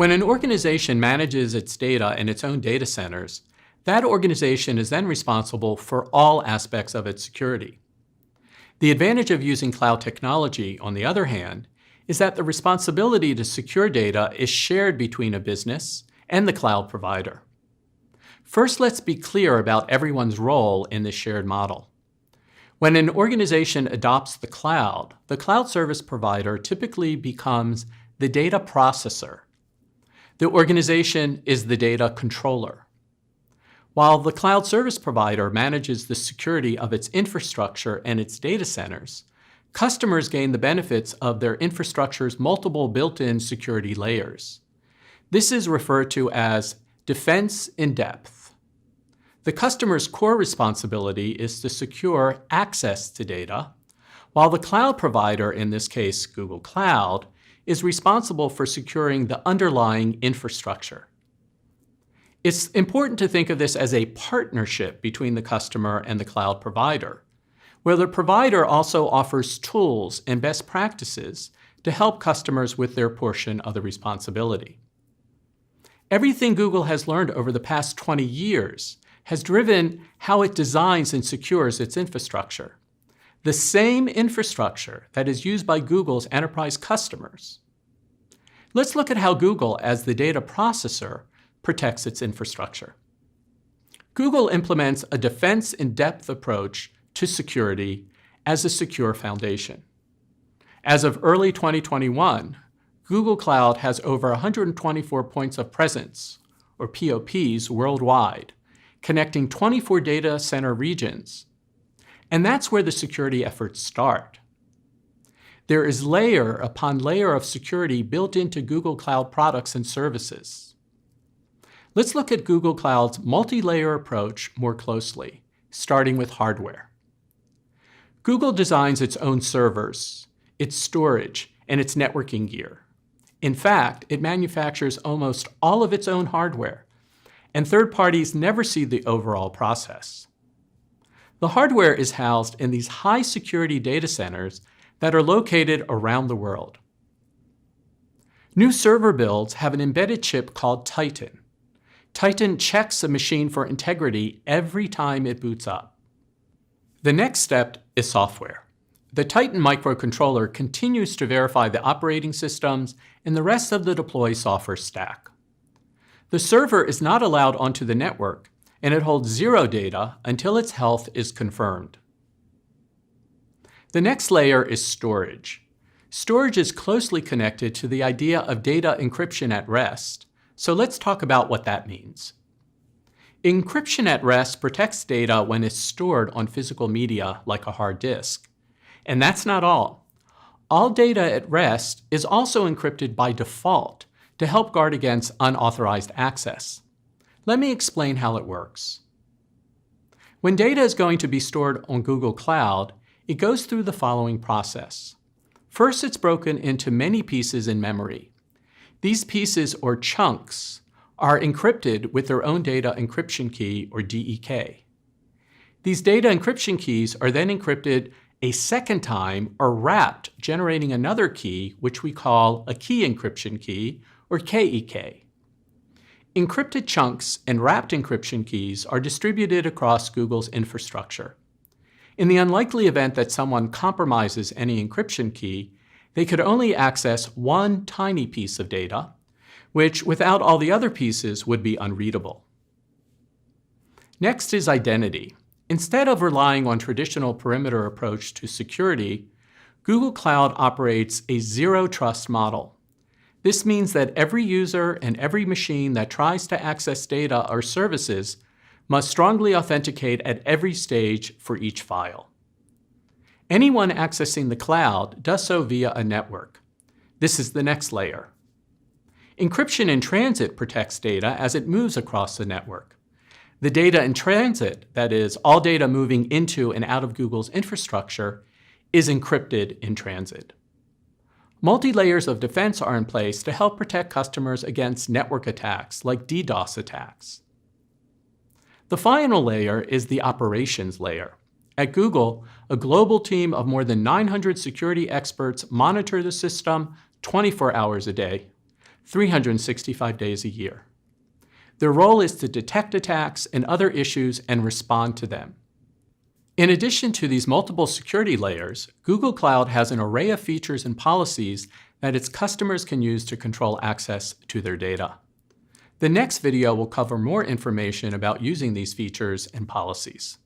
When an organization manages its data in its own data centers, that organization is then responsible for all aspects of its security. The advantage of using cloud technology, on the other hand, is that the responsibility to secure data is shared between a business and the cloud provider. First, let's be clear about everyone's role in this shared model. When an organization adopts the cloud service provider typically becomes the data processor. The organization is the data controller. While the cloud service provider manages the security of its infrastructure and its data centers, customers gain the benefits of their infrastructure's multiple built-in security layers. This is referred to as defense in depth. The customer's core responsibility is to secure access to data, while the cloud provider, in this case Google Cloud, is responsible for securing the underlying infrastructure. It's important to think of this as a partnership between the customer and the cloud provider, where the provider also offers tools and best practices to help customers with their portion of the responsibility. Everything Google has learned over the past 20 years has driven how it designs and secures its infrastructure. The same infrastructure that is used by Google's enterprise customers. Let's look at how Google, as the data processor, protects its infrastructure. Google implements a defense in depth approach to security as a secure foundation. As of early 2021, Google Cloud has over 124 points of presence, or POPs, worldwide, connecting 24 data center regions. And that's where the security efforts start. There is layer upon layer of security built into Google Cloud products and services. Let's look at Google Cloud's multi-layer approach more closely, starting with hardware. Google designs its own servers, its storage, and its networking gear. In fact, it manufactures almost all of its own hardware, and third parties never see the overall process. The hardware is housed in these high-security data centers that are located around the world. New server builds have an embedded chip called Titan. Titan checks a machine for integrity every time it boots up. The next step is software. The Titan microcontroller continues to verify the operating systems and the rest of the deployed software stack. The server is not allowed onto the network, and it holds zero data until its health is confirmed. The next layer is storage. Storage is closely connected to the idea of data encryption at rest, so let's talk about what that means. Encryption at rest protects data when it's stored on physical media like a hard disk. And that's not all. All data at rest is also encrypted by default to help guard against unauthorized access. Let me explain how it works. When data is going to be stored on Google Cloud, it goes through the following process. First, it's broken into many pieces in memory. These pieces, or chunks, are encrypted with their own data encryption key, or DEK. These data encryption keys are then encrypted a second time or wrapped, generating another key, which we call a key encryption key, or KEK. Encrypted chunks and wrapped encryption keys are distributed across Google's infrastructure. In the unlikely event that someone compromises any encryption key, they could only access one tiny piece of data, which without all the other pieces would be unreadable. Next is identity. Instead of relying on traditional perimeter approach to security, Google Cloud operates a zero-trust model. This means that every user and every machine that tries to access data or services must strongly authenticate at every stage for each file. Anyone accessing the cloud does so via a network. This is the next layer. Encryption in transit protects data as it moves across the network. The data in transit, that is, all data moving into and out of Google's infrastructure, is encrypted in transit. Multi-layers of defense are in place to help protect customers against network attacks like DDoS attacks. The final layer is the operations layer. At Google, a global team of more than 900 security experts monitor the system 24 hours a day. 365 days a year. Their role is to detect attacks and other issues and respond to them. In addition to these multiple security layers, Google Cloud has an array of features and policies that its customers can use to control access to their data. The next video will cover more information about using these features and policies.